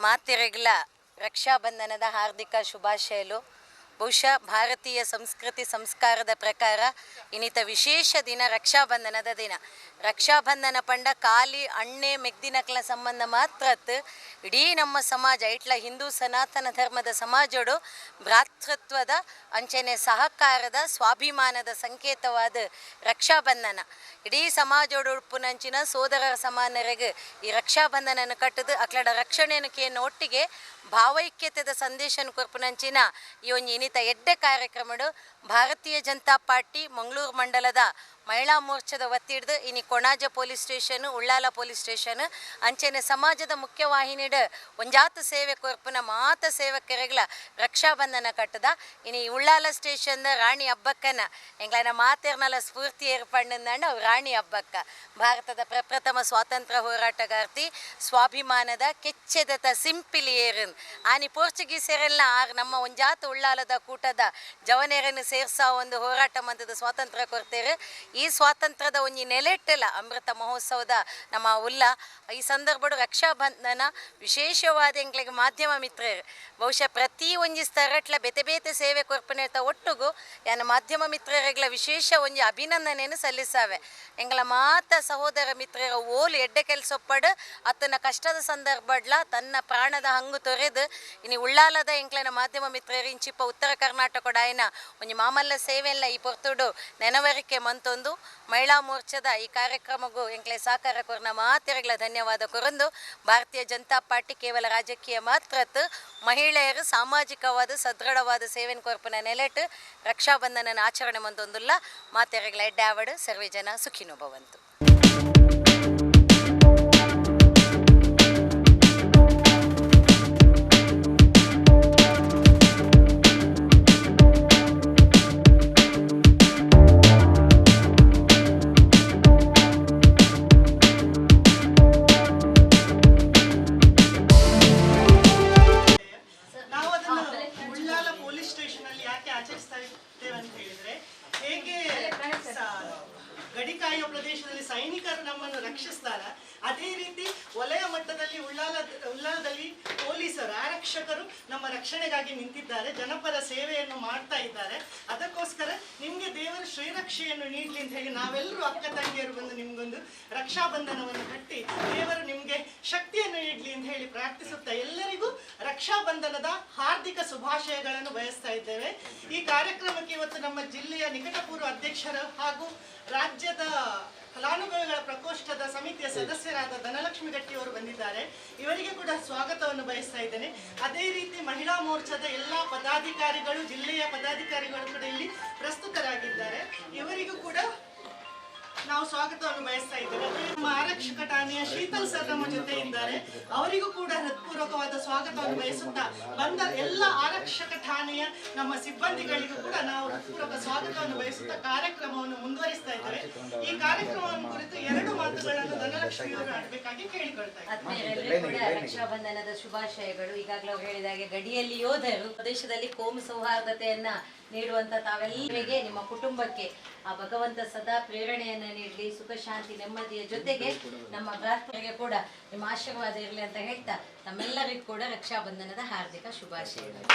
ಮಾತೆರೆಗ್ಲ ರಕ್ಷಾಬಂಧನದ ಹಾರ್ದಿಕ ಶುಭಾಶಯಲು. ಬಹುಶಃ ಭಾರತೀಯ ಸಂಸ್ಕೃತಿ ಸಂಸ್ಕಾರದ ಪ್ರಕಾರ ಇನ್ನಿತ ವಿಶೇಷ ದಿನ ರಕ್ಷಾಬಂಧನದ ದಿನ. ರಕ್ಷಾಬಂಧನ ಪಂಡ ಖಾಲಿ ಅಣ್ಣೆ ಮೆಗ್ದಿನಕ್ಲ ಸಂಬಂಧ ಮಾತ್ರತ್ ಇಡೀ ನಮ್ಮ ಸಮಾಜ ಇಟ್ಲ ಹಿಂದೂ ಸನಾತನ ಧರ್ಮದ ಸಮಾಜೋಡು ಭ್ರಾತೃತ್ವದ ಅಂಚನೆ ಸಹಕಾರದ ಸ್ವಾಭಿಮಾನದ ಸಂಕೇತವಾದ ರಕ್ಷಾಬಂಧನ ಇಡೀ ಸಮಾಜೋಡು ಉಪ್ಪುನಂಚಿನ ಸೋದರರ ಸಮಾನರಿಗೆ ಈ ರಕ್ಷಾಬಂಧನನ ಕಟ್ಟದು ಅಕ್ಲಡ ರಕ್ಷಣೆಯನ್ನು ಕೇನ ಒಟ್ಟಿಗೆ ಭಾವೈಕ್ಯತೆದ ಸಂದೇಶನ ಕೊರ್ಪುನಂಚಿನ ಈ ಒಂದು ಇನ್ನಿತ ಎಡ್ಡೆ ಕಾರ್ಯಕ್ರಮಡು ಭಾರತೀಯ ಜನತಾ ಪಾರ್ಟಿ ಮಂಗಳೂರು ಮಂಡಲದ ಮಹಿಳಾ ಮೋರ್ಚಾದ ಒತ್ತಿಡ್ದು ಇನಿ Konaje police station Ullal police station ಅಂಚೆನೆ ಸಮಾಜದ ಮುಖ್ಯವಾಹಿನಿಡು ಒಂಜಾತ ಸೇವೆ ಕೊರ್ಪುನ ಮಾತ ಸೇವಕರಿಗಳ ರಕ್ಷಾಬಂಧನ ಕಟ್ಟದ ಇನಿ ಉಳ್ಳಾಲ ಸ್ಟೇಷನ್ದ ರಾಣಿ ಹಬ್ಬಕ್ಕನ ಎಂಗ್ಲನ ಮಾತೇರ್ನಲ ಸ್ಫೂರ್ತಿ ಏರ್ಪಂಡಂದಂಡ ರಾಣಿ ಹಬ್ಬಕ್ಕ ಭಾರತದ ಪ್ರಪ್ರಥಮ ಸ್ವಾತಂತ್ರ್ಯ ಹೋರಾಟಗಾರ್ತಿ ಸ್ವಾಭಿಮಾನದ ಕೆಚ್ಚೆದತ ಸಿಂಪಿಲಿ ಏರನ್ ಆನಿ ಪೋರ್ಚುಗೀಸರೆಲ್ಲ ನಮ್ಮ ಒಂಜಾತ ಉಳ್ಳಾಲದ ಕೂಟದ ಜವನೇರನ್ನು ಸೇರ್ಸಾ ಒಂದು ಹೋರಾಟ ಮಂತದ ಸ್ವಾತಂತ್ರ್ಯ ಕೊರ್ತೇರು. ಈ ಸ್ವಾತಂತ್ರ್ಯದ ಒಂಜಿ ನೆಲೆಟ್ಟೆಲ್ಲ ಅಮೃತ ಮಹೋತ್ಸವದ ನಮ್ಮ ಉಲ್ಲ ಈ ಸಂದರ್ಭಡು ರಕ್ಷಾಬಂಧನ ವಿಶೇಷವಾದ ಎಂಗ್ಲಿಗೆ ಮಾಧ್ಯಮ ಮಿತ್ರರು ಬಹುಶಃ ಪ್ರತಿ ಒಂಜಿ ಸ್ತರಟ್ಲ ಬೇತೆ ಬೇತೆ ಸೇವೆ ಕೊರ್ಪನೆತ ಒಟ್ಟುಗು ಯಾನ ಮಾಧ್ಯಮ ಮಿತ್ರರಿಗಳ ವಿಶೇಷ ಒಂಜಿ ಅಭಿನಂದನೆಯನ್ನು ಸಲ್ಲಿಸಾವೆ. ಎಂಗಳ ಮಾತ ಸಹೋದರ ಮಿತ್ರರ ಓಲು ಎಡ್ಡೆ ಕೆಲಸೊಪ್ಪಡು ಅತ್ತನ ಕಷ್ಟದ ಸಂದರ್ಭಡ್ಲ ತನ್ನ ಪ್ರಾಣದ ಹಂಗು ತೊರೆದು ಇನ್ನು ಉಳ್ಳಾಲದ ಎಂಕ್ಲನ ಮಾಧ್ಯಮ ಮಿತ್ರರು ಇಂಚಿಪ್ಪ ಉತ್ತರ ಕರ್ನಾಟಕಡಾಯನ ಒಂಜಿ ಮಾಮಲ್ಲ ಸೇವೆಲ್ಲ ಈ ಪೊರ್ತುಡು ನೆನವರಿಕೆ ಮಂತೊಂದು ಮಹಿಳಾ ಮೋರ್ಚಾದ ಈ ಕಾರ್ಯಕ್ರಮಗೂ ಎಂಕ್ಲೆ ಸಹಕಾರ ಕೊರ್ನ ಮಾತೆರೆಗಳ ಧನ್ಯವಾದ ಕೊರಂದು ಭಾರತೀಯ ಜನತಾ ಪಾರ್ಟಿ ಕೇವಲ ರಾಜಕೀಯ ಮಾತ್ರತ್ ಮಹಿಳೆಯರು ಸಾಮಾಜಿಕವಾದ ಸದೃಢವಾದ ಸೇವೆನ ಕೊರ್ಪನ ನೆಲೆಟ್ಟು ರಕ್ಷಾಬಂಧನನ ಆಚರಣೆ ಮಂತೊಂದುಲ್ಲ ಮಾತೆರೆಗಳ ಎಡ್ಡೆ ಆವಡು ಸರ್ವೇ ಜನ ಸುಖಿನೋ ಭವಂತು. ಗಡಿಕಾಯುವ ಪ್ರದೇಶದಲ್ಲಿ ಸೈನಿಕರು ನಮ್ಮನ್ನು ರಕ್ಷಿಸ್ತಾರ, ಅದೇ ರೀತಿ ವಲಯ ಮಟ್ಟದಲ್ಲಿ ಉಳ್ಳಾಲದಲ್ಲಿ ಪೊಲೀಸರು ಆರಕ್ಷಕರು ನಮ್ಮ ರಕ್ಷಣೆಗಾಗಿ ನಿಂತಿದ್ದಾರೆ, ಜನಪರ ಸೇವೆಯನ್ನು ಮಾಡ್ತಾ ಇದ್ದಾರೆ. ಅದಕ್ಕೋಸ್ಕರ ನಿಮ್ಗೆ ದೇವರು ಶ್ರೀರಕ್ಷೆಯನ್ನು ನೀಡಲಿ ಅಂತ ಹೇಳಿ ನಾವೆಲ್ಲರೂ ಅಕ್ಕ ತಂಗಿಯರು ಬಂದು ನಿಮ್ಗೊಂದು ರಕ್ಷಾಬಂಧನವನ್ನು ಕಟ್ಟಿ ದೇವರು ನಿಮ್ಗೆ ಶಕ್ತಿಯನ್ನು ನೀಡಲಿ ಅಂತ ಹೇಳಿ ಪ್ರಾರ್ಥಿಸುತ್ತಾ ಎಲ್ಲರಿಗೂ ರಕ್ಷಾಬಂಧನದ ಹಾರ್ದಿಕ ಶುಭಾಶಯಗಳನ್ನು ಬಯಸ್ತಾ ಇದ್ದೇವೆ. ಈ ಕಾರ್ಯಕ್ರಮಕ್ಕೆ ಇವತ್ತು ನಮ್ಮ ಜಿಲ್ಲೆಯ ನಿಕಟಪೂರ್ವ ಅಧ್ಯಕ್ಷರು ಹಾಗೂ ರಾಜ್ಯದ ಫಲಾನುಭವಿಗಳ ಪ್ರಕೋಷ್ಠದ ಸಮಿತಿಯ ಸದಸ್ಯರಾದ ಧನಲಕ್ಷ್ಮಿ ಗಟ್ಟಿ ಅವರು ಬಂದಿದ್ದಾರೆ. ಇವರಿಗೆ ಕೂಡ ಸ್ವಾಗತವನ್ನು ಬಯಸ್ತಾ ಇದ್ದೇನೆ. ಅದೇ ರೀತಿ ಮಹಿಳಾ ಮೋರ್ಚಾದ ಎಲ್ಲ ಪದಾಧಿಕಾರಿಗಳು, ಜಿಲ್ಲೆಯ ಪದಾಧಿಕಾರಿಗಳು ಕೂಡ ಇಲ್ಲಿ ಪ್ರಸ್ತುತರಾಗಿದ್ದಾರೆ. ಇವರಿಗೂ ಕೂಡ ನಾವು ಸ್ವಾಗತವನ್ನು ಬಯಸ್ತಾ ಇದ್ದೇವೆ. ನಮ್ಮ ಆರಕ್ಷಕ ಠಾಣೆಯ ಶೀತಲ್ ಸರ್ ನಮ್ಮ ಜೊತೆ ಇದ್ದಾರೆ. ಅವರಿಗೂ ಕೂಡ ಹೃತ್ಪೂರ್ವಕವಾದ ಸ್ವಾಗತವನ್ನು ಬಯಸುತ್ತಾ ಬಂದ ಎಲ್ಲ ಆರಕ್ಷಕ ಠಾಣೆಯ ನಮ್ಮ ಸಿಬ್ಬಂದಿಗಳಿಗೂ ಕೂಡ ನಾವು ಹೃತ್ಪೂರ್ವಕ ಸ್ವಾಗತವನ್ನು ಬಯಸುತ್ತಾ ಕಾರ್ಯಕ್ರಮವನ್ನು ಮುಂದುವರಿಸ್ತಾ ಇದ್ದೇವೆ. ಈ ಕಾರ್ಯಕ್ರಮವನ್ನು ಕುರಿತು ಎರಡು ಮಾತುಗಳನ್ನು ಧನಲಕ್ಷ್ಮಿಯವರು ಆಡಬೇಕಾಗಿ ಕೇಳಿಕೊಳ್ತಾ ಇದ್ದಾರೆ. ರಕ್ಷಾಬಂಧನದ ಶುಭಾಶಯಗಳು. ಈಗಾಗಲೇ ಅವರು ಹೇಳಿದಾಗೆ ಗಡಿಯಲ್ಲಿ ಯೋಧರು ಪ್ರದೇಶದಲ್ಲಿ ಕೋಮು ಸೌಹಾರ್ದತೆಯನ್ನ ನೀಡುವಂತ ತಾವೆಲ್ಲರಿಗೆ, ನಿಮ್ಮ ಕುಟುಂಬಕ್ಕೆ ಆ ಭಗವಂತ ಸದಾ ಪ್ರೇರಣೆಯನ್ನ ನೀಡಲಿ, ಸುಖ ಶಾಂತಿ ನೆಮ್ಮದಿಯ ಜೊತೆಗೆ ನಮ್ಮ ಭ್ರಾತೃರಿಗೆ ಕೂಡ ನಿಮ್ಮ ಆಶೀರ್ವಾದ ಇರಲಿ ಅಂತ ಹೇಳ್ತಾ ನಮ್ಮೆಲ್ಲರಿಗೂ ಕೂಡ ರಕ್ಷಾಬಂಧನದ ಹಾರ್ದಿಕ ಶುಭಾಶಯಗಳು.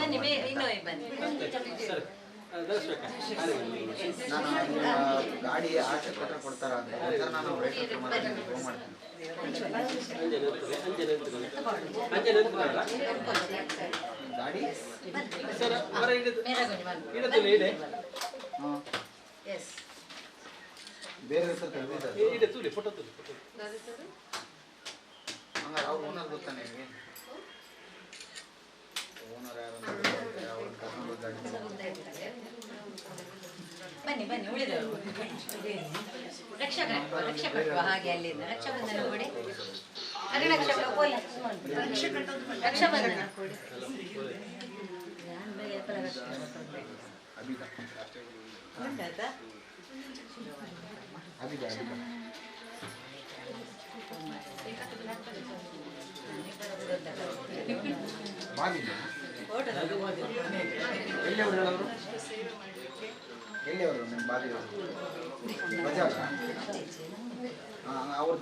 ಬನ್ನಿ ಇನ್ನೂ ಬನ್ನಿ. ಗಾಡಿ ಆಚೆ ಕೊಟ್ಟರೆ ಕೊಡ್ತಾರ ಅಂತ ನಾನು ರೈತರ ಮಾತಾಡಿ ಫೋನ್ ಮಾಡ್ತೀನಿ. ಗಾಡಿ ಬೇರೆ ಹೆಸರು ಹಂಗಾರೆ ಅವ್ರು ಓನರ್ ಗೊತ್ತಾನೆ ನಿಮಗೆ? ಓನರ್ ಯಾರು ಬನ್ನಿ ಬನ್ನಿ ಉಳಿದವರು ರಕ್ಷಕ ಹಾಗೆ ಅಲ್ಲಿಂದ ರಕ್ಷಾಬಂಧನ ಕೊಡಿ. ರಕ್ಷಕ ರಕ್ಷಾಬಂಧನ ಕೊಡಿ. ಎಲ್ಲಿ ಅವರು ಹೇಳೋರು? ಸೇವೆ ಮಾಡಲಿಕ್ಕೆ ಎಲ್ಲಿ ಅವರು ನಿಮ್ಮ ಬಾದಿಯವರು? ಬಜಾರ? ಹಾಂ ಅವ್ರು